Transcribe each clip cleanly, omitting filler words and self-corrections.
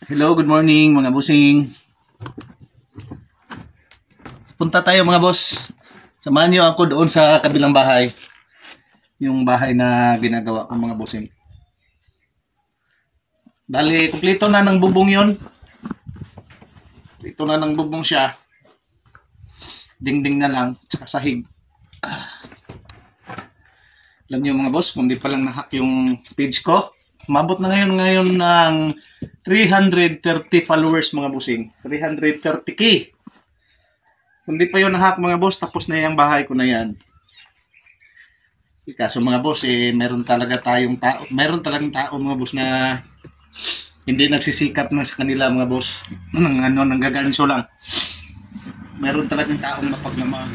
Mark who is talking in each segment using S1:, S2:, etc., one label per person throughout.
S1: Hello, good morning mga bossing. Punta tayo mga boss. Samahan niyo ako doon sa kabilang bahay. Yung bahay na ginagawa ko mga bossing. Bali, kumpleto na ng bubong yon. Ito na ng bubong siya. Dingding na lang, tsaka sahig. Alam niyo mga boss, kung di pa lang nahack yung page ko, umabot na ngayon ng 330 followers mga bossing. 330k. Kung di pa yun nahack mga boss, tapos na yung bahay ko na yan. Kaso mga boss, meron talagang tao mga boss na hindi nagsisikap na sa kanila mga boss. Nanggaganso lang. Meron talagang taong mapagmamahal.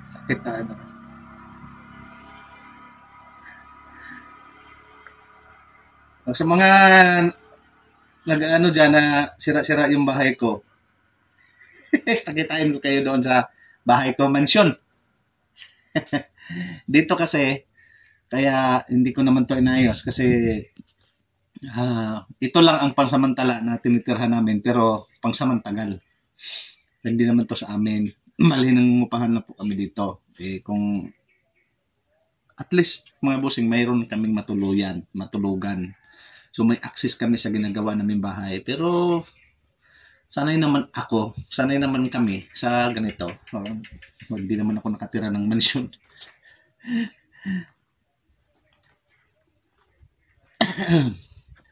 S1: Sakit na ano. Sa mga nag-ano dyan na sira-sira yung bahay ko, pakitain ko kayo doon sa bahay ko, mansyon. Dito kasi, kaya hindi ko naman to inayos kasi ito lang ang pangsamantala na tinitirhan namin, pero pangsamantagal. Hindi naman to sa amin. Mali nang upahan na po kami dito. Kung at least mga bossing, mayroon kaming matulugan. So may access kami sa ginagawa namin bahay. Pero sanay naman kami sa ganito. Hindi naman ako nakatira ng mansyon.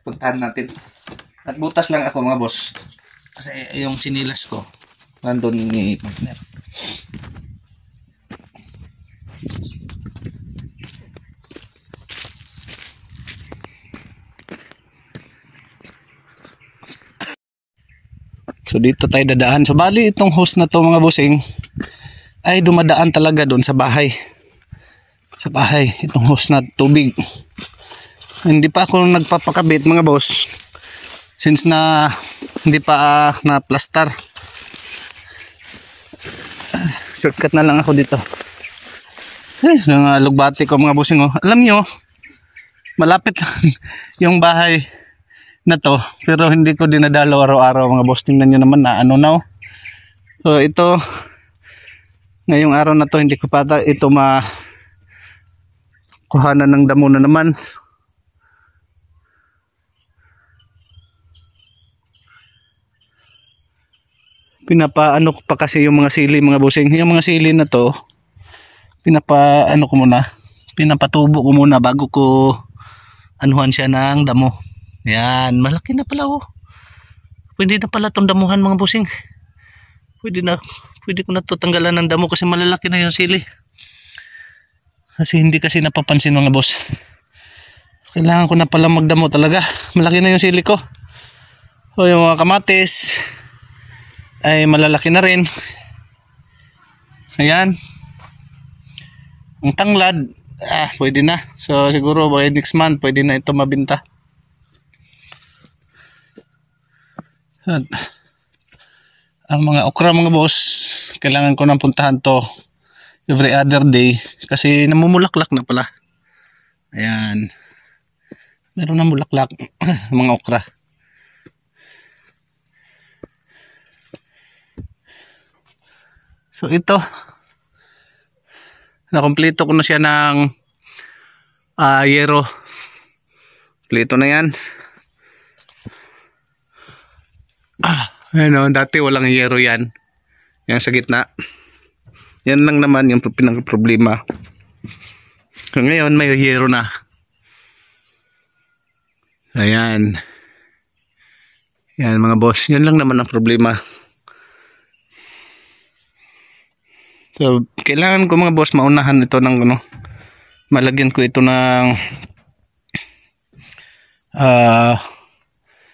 S1: Puntahan natin. At butas lang ako mga boss. Kasi yung sinilas ko nandun ni partner. So dito tayo dadaan. So bali itong hose na to mga bossing ay dumadaan talaga doon sa bahay. Sa bahay, itong hose na tubig. Hindi pa ako nagpapakabit mga boss. Since na hindi pa na plaster. Shortcut na lang ako dito. Lugbati ko mga bossing. Alam nyo, malapit lang yung bahay na to, pero hindi ko dinadalo araw-araw mga boss. Tingnan nyo naman na ano na. So ito, ngayong araw na to hindi ko pa ito kuhanan ng damo na naman. Pinapaano ko pa kasi yung mga sili mga bossing. Yung mga sili na to, pinapatubo ko muna bago ko anuhan siya ng damo. Yan, malaki na pala Pwede na pala itong damuhan mga bossing. Pwede ko na ito tanggalan ng damo kasi malalaki na yung sili. Kasi hindi kasi napapansin mga boss. Kailangan ko na pala magdamo talaga. Malaki na yung sili ko. O yung mga kamatis ay malalaki na rin. Ayan. Ang tanglad, pwede na. So siguro by next month pwede na ito mabinta. At ang mga okra mga boss, kailangan ko nang puntahan to every other day kasi namumulaklak na pala. Ayan, meron na mulaklak mga okra. So ito, nakompleto ko na siya ng yero. Kompleto na yan. Ayan, dati walang yero yan. Yan sa gitna. Yan lang naman yung pinaka-problema. Ngayon may yero na. Ayan. Yan mga boss. Yan lang naman ang problema. So kailangan ko mga boss maunahan ito ng malagyan ko ito ng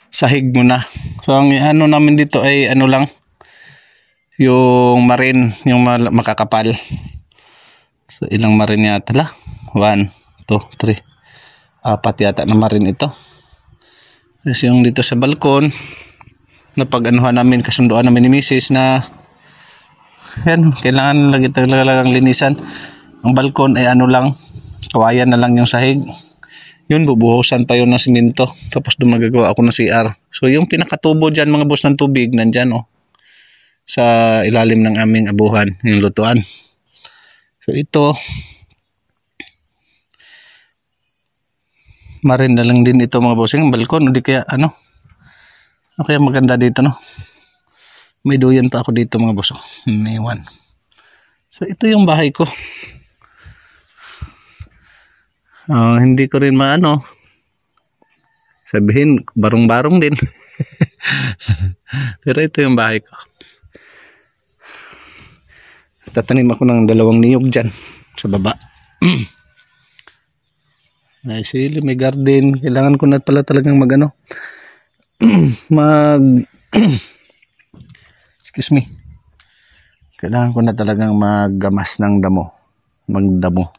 S1: sahig muna. So ang ano namin dito ay ano lang, yung marin, yung makakapal. So ilang marin yata la? 1, 2, 3, 4 yata na marin ito. Kasi yung dito sa balkon napag-anuhan namin, kasunduan namin ni Mrs. na yan, kailangan lagi talagang linisan. Ang balkon ay ano lang, kawayan na lang yung sahig. Yun, bubuhusan pa yun ng simento. Tapos doon magagawa ako ng CR. So yung pinakatubo dyan mga boss ng tubig, nandyan oh. Sa ilalim ng aming abuhan, yung lutuan. So ito, marinda lang din ito mga bossing, balkon. Hindi kaya ano, kaya maganda dito no. May duyan pa ako dito mga boss. May one. So ito yung bahay ko. Hindi ko rin maano sabihin, barong-barong din. Pero ito yung bahay ko. Tatanim ako ng 2 niyog dyan sa baba. Ay, sili, may garden. Kailangan ko na pala talagang mag excuse me. Kailangan ko na talagang maggamas ng damo. Magdamo.